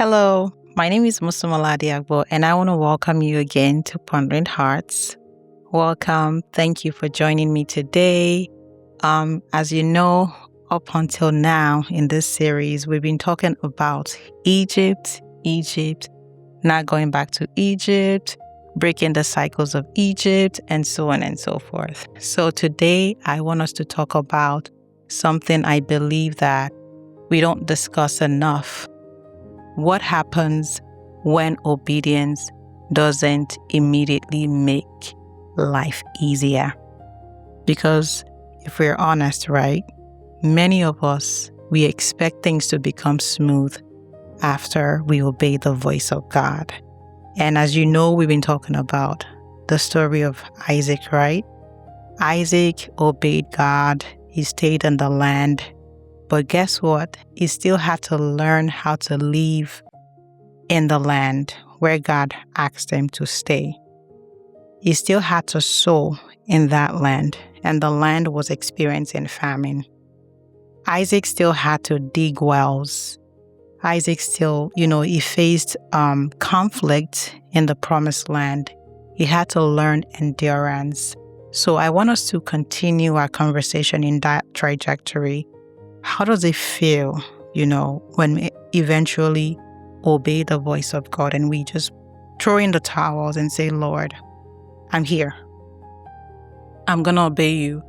Hello, my name is Musumaladi Agbo, and I want to welcome you again to Pondering Hearts. Welcome. Thank you for joining me today. As you know, up until now in this series, we've been talking about Egypt, not going back to Egypt, breaking the cycles of Egypt, and so on and so forth. So today, I want us to talk about something I believe that we don't discuss enough. What happens when obedience doesn't immediately make life easier? Because if we're honest, right, many of us, we expect things to become smooth after we obey the voice of God. And as you know, we've been talking about the story of Isaac, right? Isaac obeyed God. He stayed in the land. But guess what? He still had to learn how to live in the land where God asked him to stay. He still had to sow in that land, and the land was experiencing famine. Isaac still had to dig wells. Isaac still, he faced conflict in the promised land. He had to learn endurance. So I want us to continue our conversation in that trajectory. How does it feel, when we eventually obey the voice of God and we just throw in the towels and say, Lord, I'm here. I'm going to obey you.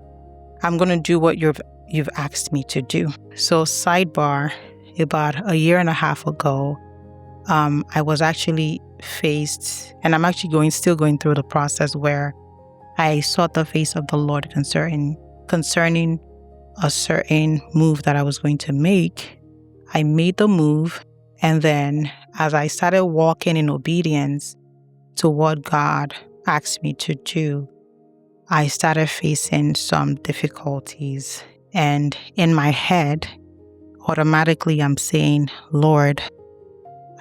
I'm going to do what you've asked me to do. So sidebar, about a year and a half ago, I was actually faced, and I'm actually still going through the process where I sought the face of the Lord concerning a certain move that I was going to make. I made the move, and then as I started walking in obedience to what God asked me to do, I started facing some difficulties. And in my head, automatically I'm saying, Lord,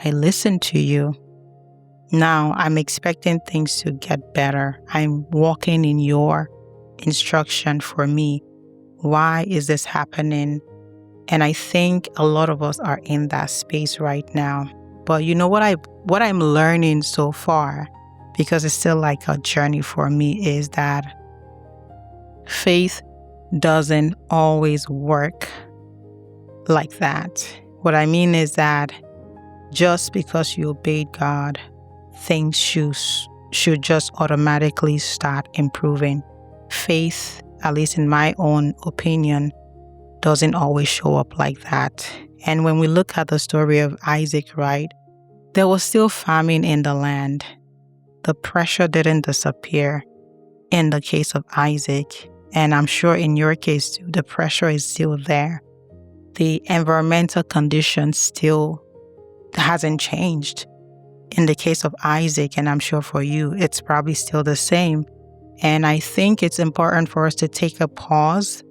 I listened to you. Now I'm expecting things to get better. I'm walking in your instruction for me. Why is this happening? And I think a lot of us are in that space right now. But you know what I'm learning so far, because it's still like a journey for me, is that faith doesn't always work like that. What I mean is that just because you obeyed God, things should just automatically start improving. Faith, at least in my own opinion, doesn't always show up like that. And when we look at the story of Isaac, right, there was still famine in the land. The pressure didn't disappear in the case of Isaac. And I'm sure in your case too, the pressure is still there. The environmental conditions still hasn't changed. In the case of Isaac, and I'm sure for you, it's probably still the same. And I think it's important for us to take a pause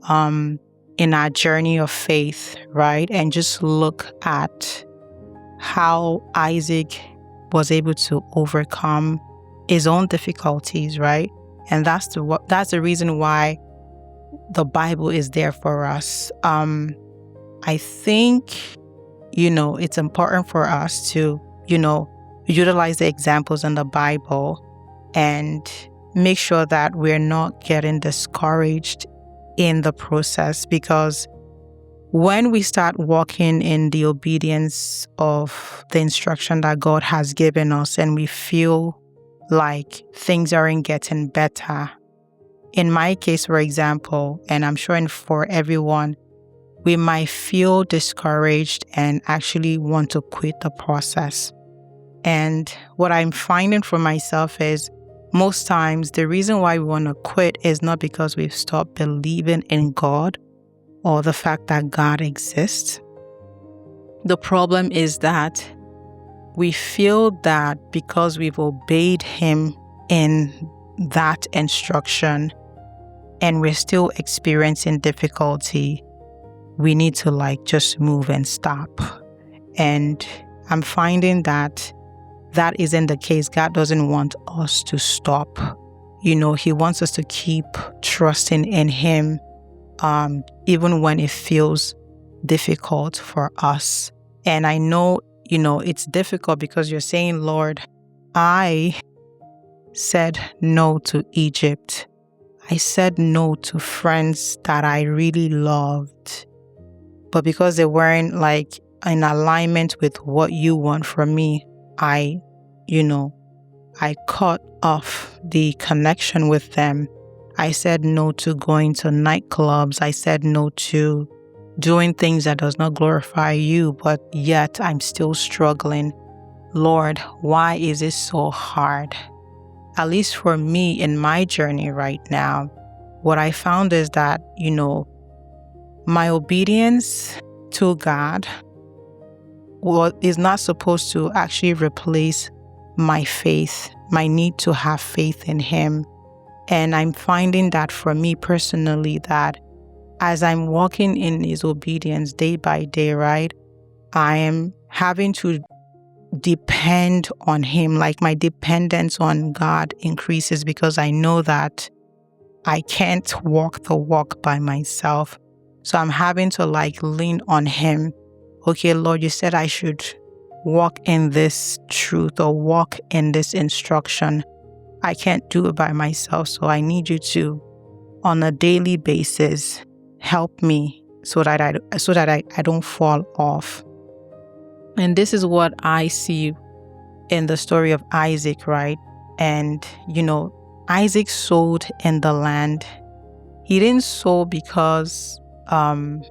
in our journey of faith, right? And just look at how Isaac was able to overcome his own difficulties, right? And that's the reason why the Bible is there for us. I think, it's important for us to, utilize the examples in the Bible and make sure that we're not getting discouraged in the process, because when we start walking in the obedience of the instruction that God has given us and we feel like things aren't getting better, in my case, for example, and I'm sure for everyone, we might feel discouraged and actually want to quit the process. And what I'm finding for myself is most times the reason why we want to quit is not because we've stopped believing in God or the fact that God exists. The problem is that we feel that because we've obeyed Him in that instruction and we're still experiencing difficulty, we need to just move and stop. And I'm finding that isn't the case. God doesn't want us to stop. He wants us to keep trusting in Him, even when it feels difficult for us. And I know it's difficult because you're saying, Lord, I said no to Egypt. I said no to friends that I really loved. But because they weren't like in alignment with what you want from me, I cut off the connection with them. I said no to going to nightclubs. I said no to doing things that does not glorify you, but yet I'm still struggling. Lord, why is it so hard? At least for me in my journey right now, what I found is that, my obedience to God is not supposed to actually replace my faith, my need to have faith in Him. And I'm finding that for me personally, that as I'm walking in His obedience day by day, right, I am having to depend on Him. Like my dependence on God increases because I know that I can't walk the walk by myself. So I'm having to lean on Him. Okay, Lord, you said I should walk in this truth or walk in this instruction. I can't do it by myself, so I need you to, on a daily basis, help me so that I don't fall off. And this is what I see in the story of Isaac, right? And, Isaac sowed in the land. He didn't sow because, I'm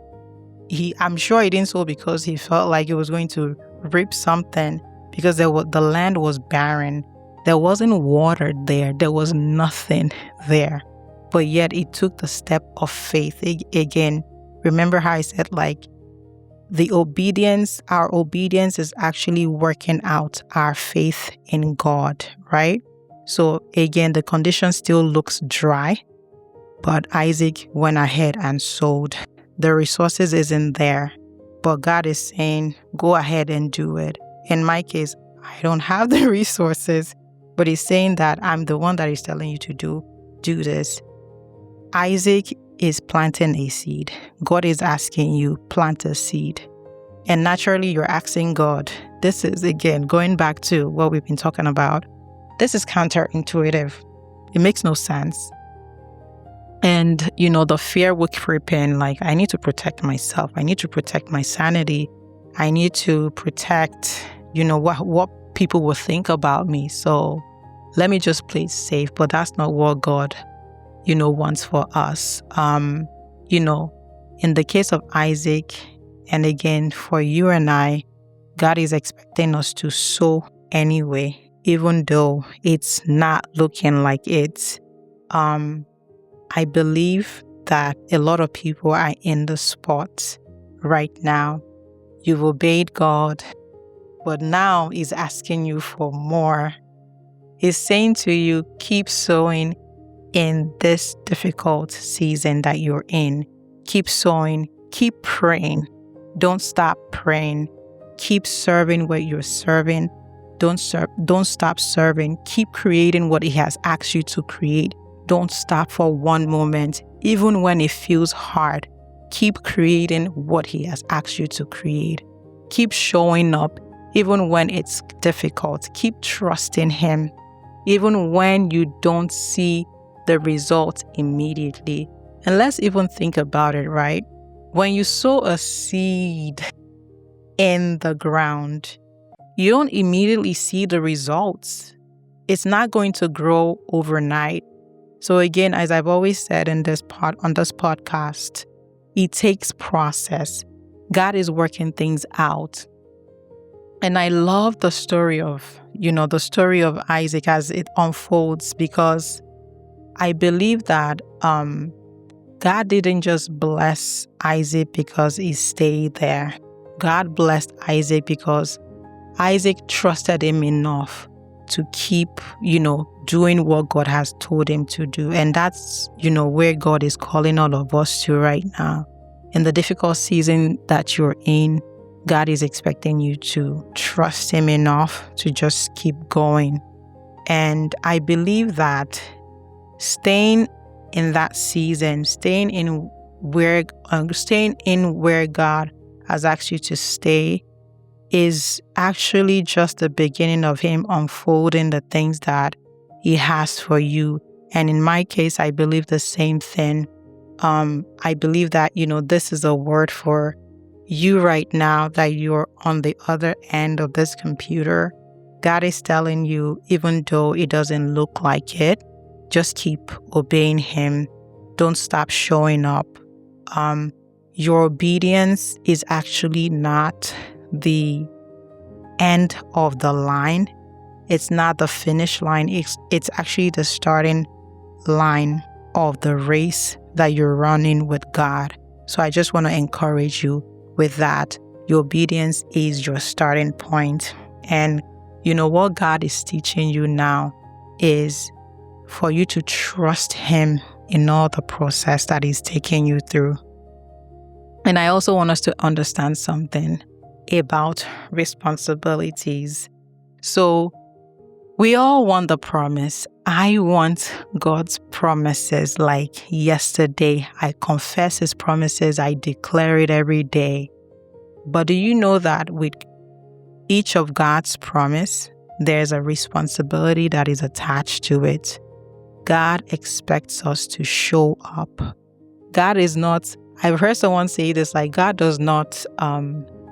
sure he didn't sow because he felt like it was going to reap something, because the land was barren. There wasn't water there. There was nothing there. But yet he took the step of faith. Again, remember how I said our obedience is actually working out our faith in God, right? So again, the condition still looks dry, but Isaac went ahead and sowed. The resources isn't there, but God is saying, go ahead and do it. In my case, I don't have the resources, but He's saying that I'm the one that is telling you to do this. Isaac is planting a seed. God is asking you, plant a seed. And naturally, you're asking God. This is, again, going back to what we've been talking about. This is counterintuitive. It makes no sense. And, the fear will creep in, I need to protect myself. I need to protect my sanity. I need to protect, what people will think about me. So let me just play safe. But that's not what God, wants for us. In the case of Isaac, and again, for you and I, God is expecting us to sow anyway, even though it's not looking like it. I believe that a lot of people are in the spot right now. You've obeyed God, but now He's asking you for more. He's saying to you, keep sowing in this difficult season that you're in. Keep sowing, keep praying. Don't stop praying. Keep serving what you're serving. Don't stop serving. Keep creating what He has asked you to create. Don't stop for one moment. Even when it feels hard, keep creating what He has asked you to create. Keep showing up even when it's difficult. Keep trusting Him even when you don't see the results immediately. And let's even think about it, right? When you sow a seed in the ground, you don't immediately see the results. It's not going to grow overnight. So again, as I've always said on this podcast, it takes process. God is working things out. And I love the story of Isaac as it unfolds, because I believe that God didn't just bless Isaac because he stayed there. God blessed Isaac because Isaac trusted Him enough to keep, doing what God has told him to do. And that's, where God is calling all of us to right now. In the difficult season that you're in, God is expecting you to trust Him enough to just keep going. And I believe that staying in that season, staying in where God has asked you to stay, is actually just the beginning of him unfolding the things that he has for you. And in my case, I believe the same thing. I believe that, this is a word for you right now, that you're on the other end of this computer. God is telling you, even though it doesn't look like it, just keep obeying him. Don't stop showing up. Your obedience is actually not the end of the line. It's not the finish line. It's actually the starting line of the race that you're running with God. So I just want to encourage you with that. Your obedience is your starting point. And what God is teaching you now is for you to trust him in all the process that he's taking you through. And I also want us to understand something about responsibilities. So we all want the promise. I want God's promises like yesterday. I confess his promises. I declare it every day. But do you know that with each of God's promise, there's a responsibility that is attached to it? God expects us to show up. God is not, I've heard someone say this, like God does not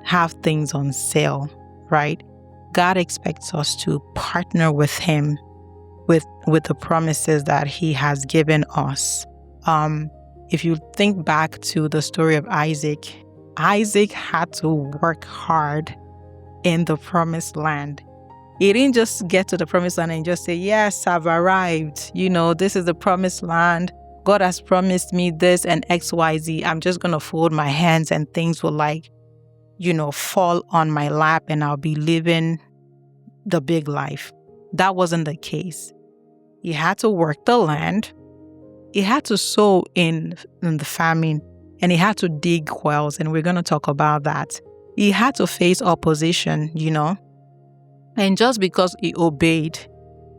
have things on sale, right? God expects us to partner with him with the promises that he has given us. If you think back to the story of Isaac had to work hard in the promised land. He didn't just get to the promised land and just say, yes, I've arrived. This is the promised land. God has promised me this and X, Y, Z. I'm just going to fold my hands and things will fall on my lap and I'll be living the big life. That wasn't the case. He had to work the land. He had to sow in the famine, and he had to dig wells. And we're going to talk about that. He had to face opposition, And just because he obeyed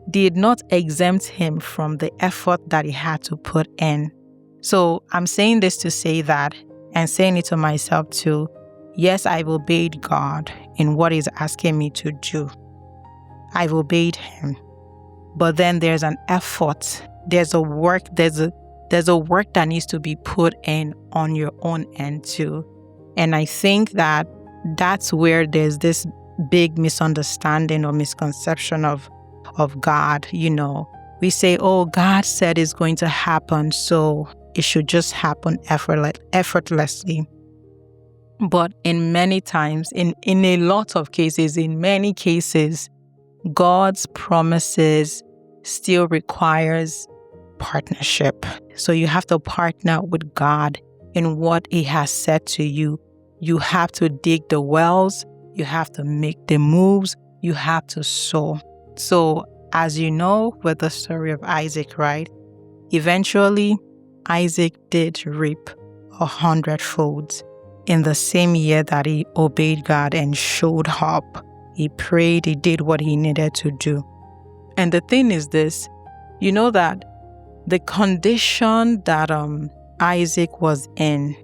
did not exempt him from the effort that he had to put in. So I'm saying this to say that, and saying it to myself too, yes, I've obeyed God in what he's asking me to do. I've obeyed him. But then there's an effort. There's a work that needs to be put in on your own end too. And I think that that's where there's this big misunderstanding or misconception of God. We say, oh, God said it's going to happen, so it should just happen effortlessly. But in many times, in a lot of cases, in many cases, God's promises still requires partnership. So you have to partner with God in what he has said to you. You have to dig the wells. You have to make the moves. You have to sow. So as you know, with the story of Isaac, right? Eventually, Isaac did reap 100-fold in the same year that he obeyed God and showed up. He prayed, he did what he needed to do. And the thing is this, that the condition that Isaac was in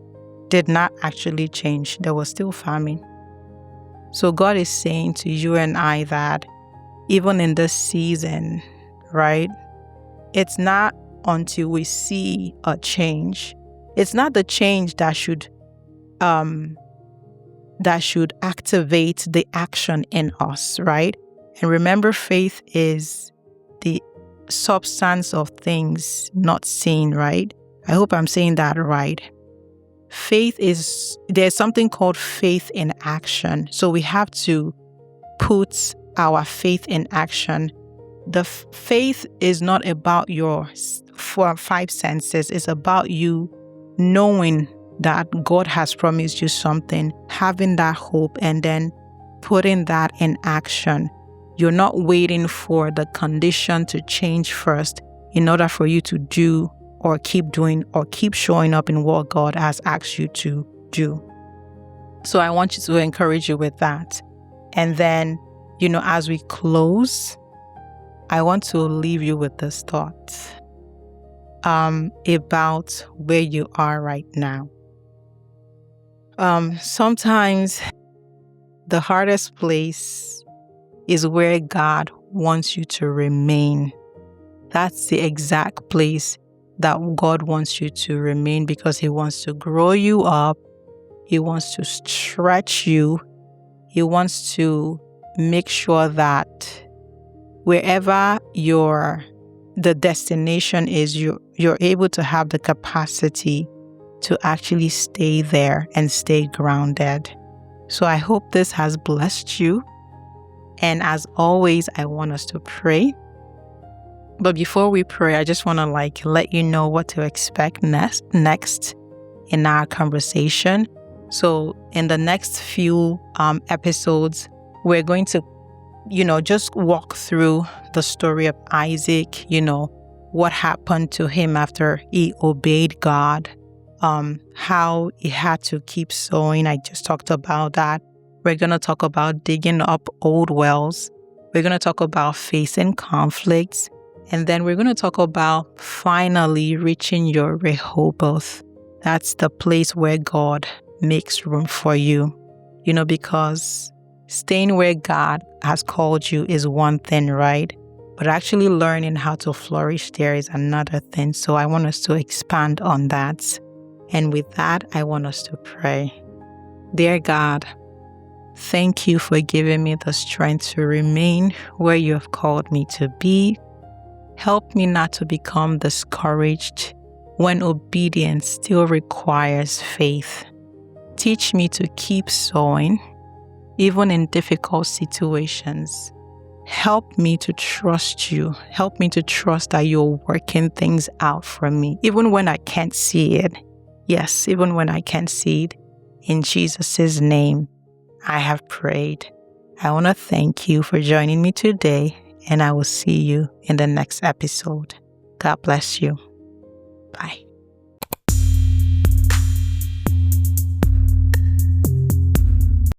did not actually change. There was still famine. So God is saying to you and I that even in this season, right, it's not until we see a change. It's not the change that should activate the action in us, right? And remember, faith is the substance of things not seen, right? I hope I'm saying that right. There's something called faith in action. So we have to put our faith in action. The faith is not about your 5 senses. It's about you knowing that God has promised you something, having that hope, and then putting that in action. You're not waiting for the condition to change first in order for you to do or keep doing or keep showing up in what God has asked you to do. So I want you to encourage you with that. And then, as we close, I want to leave you with this thought about where you are right now. Sometimes the hardest place is where God wants you to remain. That's the exact place that God wants you to remain, because He wants to grow you up. He wants to stretch you. He wants to make sure that wherever the destination is, you're able to have the capacity to actually stay there and stay grounded. So I hope this has blessed you. And as always, I want us to pray. But before we pray, I just want to let you know what to expect next in our conversation. So in the next few episodes, we're going to, just walk through the story of Isaac, what happened to him after he obeyed God, how he had to keep sowing. I just talked about that. We're going to talk about digging up old wells. We're going to talk about facing conflicts. And then we're going to talk about finally reaching your Rehoboth. That's the place where God makes room for you. Because staying where God has called you is one thing, right? But actually learning how to flourish there is another thing. So I want us to expand on that. And with that, I want us to pray. Dear God, thank you for giving me the strength to remain where you have called me to be. Help me not to become discouraged when obedience still requires faith. Teach me to keep sowing, even in difficult situations. Help me to trust you. Help me to trust that you're working things out for me, even when I can't see it. Yes, even when I can't see it. In Jesus' name, I have prayed. I want to thank you for joining me today, and I will see you in the next episode. God bless you. Bye.